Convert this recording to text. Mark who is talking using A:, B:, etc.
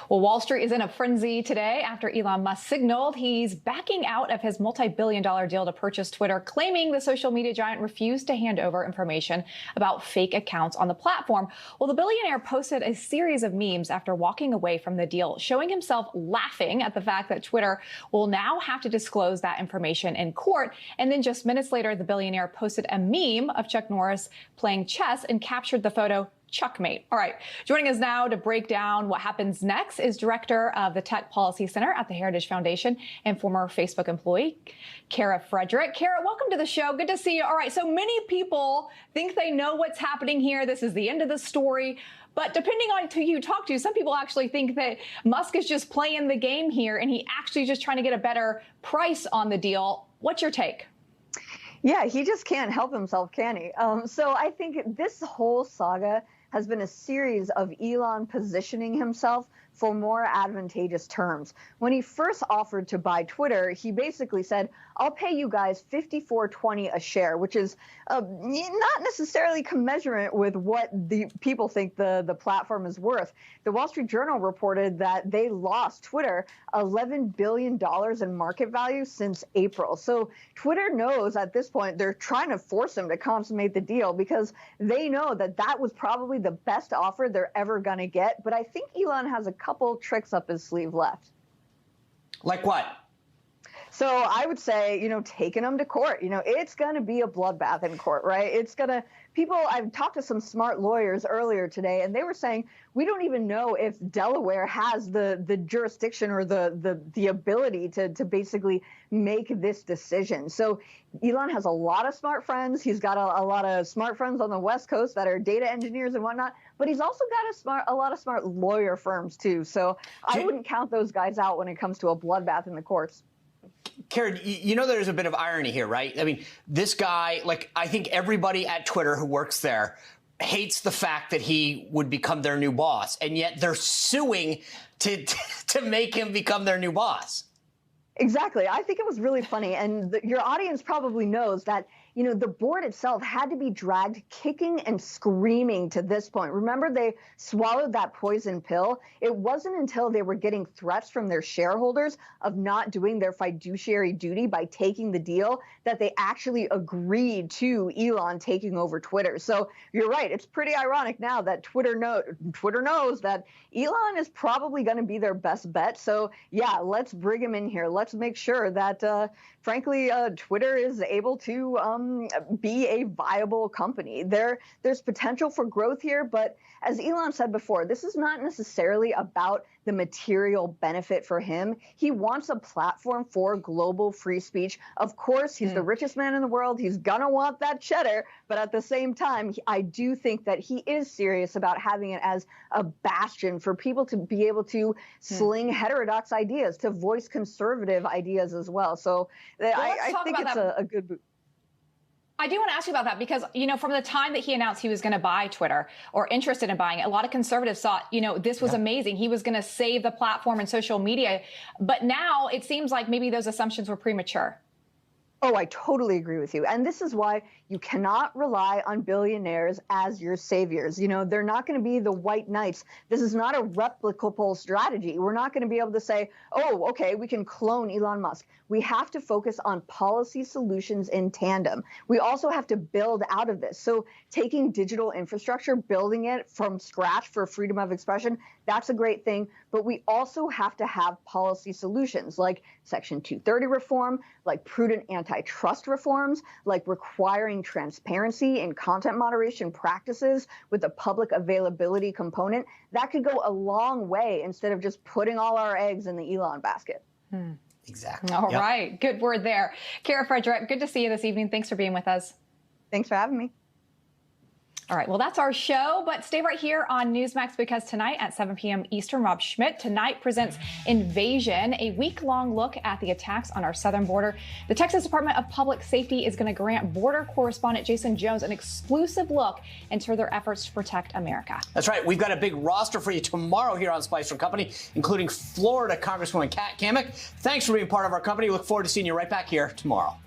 A: Well, Wall Street is in a frenzy today after Elon Musk signaled he's backing out of his multi-billion-dollar deal to purchase Twitter, claiming the social media giant refused to hand over information about fake accounts on the platform. Well, the billionaire posted a series of memes after walking away from the deal, showing himself laughing at the fact that Twitter will now have to disclose that information in court. And then just minutes later, the billionaire posted a meme of Chuck Norris playing chess and captured the photo Chuckmate. All right. Joining us now to break down what happens next is Director of the Tech Policy Center at the Heritage Foundation and former Facebook employee, Kara Frederick. Kara, welcome to the show. Good to see you. All right. So many people think they know what's happening here. This is the end of the story. But depending on who you talk to, some people actually think that Musk is just playing the game here and he actually just trying to get a better price on the deal. What's your take?
B: Yeah, he just can't help himself, can he? So I think this whole saga has been a series of Elon positioning himself for more advantageous terms. When he first offered to buy Twitter, he basically said, I'll pay you guys $54.20 a share, which is not necessarily commensurate with what the people think the platform is worth. The Wall Street Journal reported that they lost Twitter $11 billion in market value since April. So Twitter knows at this point they're trying to force him to consummate the deal because they know that that was probably the best offer they're ever going to get. But I think Elon has a couple tricks up his sleeve left.
C: Like what?
B: So I would say, taking them to court, it's going to be a bloodbath in court, right? It's going to I've talked to some smart lawyers earlier today, and they were saying we don't even know if Delaware has the jurisdiction or the ability to basically make this decision. So Elon has a lot of smart friends. He's got a lot of smart friends on the West Coast that are data engineers and whatnot, but he's also got a lot of smart lawyer firms too. So I wouldn't count those guys out when it comes to a bloodbath in the courts.
C: Karen, there's a bit of irony here, right? I mean, this guy, I think everybody at Twitter who works there hates the fact that he would become their new boss, and yet they're suing to make him become their new boss.
B: Exactly. I think it was really funny. And your audience probably knows that, the board itself had to be dragged kicking and screaming to this point. Remember, they swallowed that poison pill. It wasn't until they were getting threats from their shareholders of not doing their fiduciary duty by taking the deal that they actually agreed to Elon taking over Twitter. So you're right. It's pretty ironic now that Twitter knows that Elon is probably going to be their best bet. So yeah, let's bring him in here. Let's make sure that, frankly, Twitter is able to be a viable company. There's potential for growth here, but as Elon said before, this is not necessarily about the material benefit for him. He wants a platform for global free speech. Of course, he's the richest man in the world. He's gonna want that cheddar, but at the same time, I do think that he is serious about having it as a bastion for people to be able to sling heterodox ideas, to voice conservative ideas as well. So I think it's a good boot.
A: I do want to ask you about that because, from the time that he announced he was going to buy Twitter or interested in buying it, a lot of conservatives thought, this was amazing. He was going to save the platform and social media. But now it seems like maybe those assumptions were premature.
B: Oh, I totally agree with you. And this is why you cannot rely on billionaires as your saviors. They're not going to be the white knights. This is not a replicable strategy. We're not going to be able to say, oh, okay, we can clone Elon Musk. We have to focus on policy solutions in tandem. We also have to build out of this. So taking digital infrastructure, building it from scratch for freedom of expression, that's a great thing. But we also have to have policy solutions like Section 230 reform, like prudent antitrust reforms, like requiring transparency in content moderation practices with a public availability component. That could go a long way instead of just putting all our eggs in the Elon basket.
C: Exactly.
A: All right. Good word there. Kara Frederick, good to see you this evening. Thanks for being with us.
B: Thanks for having me.
A: All right, well, that's our show, but stay right here on Newsmax because tonight at 7 p.m. Eastern, Rob Schmidt tonight presents Invasion, a week-long look at the attacks on our southern border. The Texas Department of Public Safety is going to grant border correspondent Jason Jones an exclusive look into their efforts to protect America.
C: That's right. We've got a big roster for you tomorrow here on Spicer Company, including Florida Congresswoman Kat Cammack. Thanks for being part of our company. Look forward to seeing you right back here tomorrow.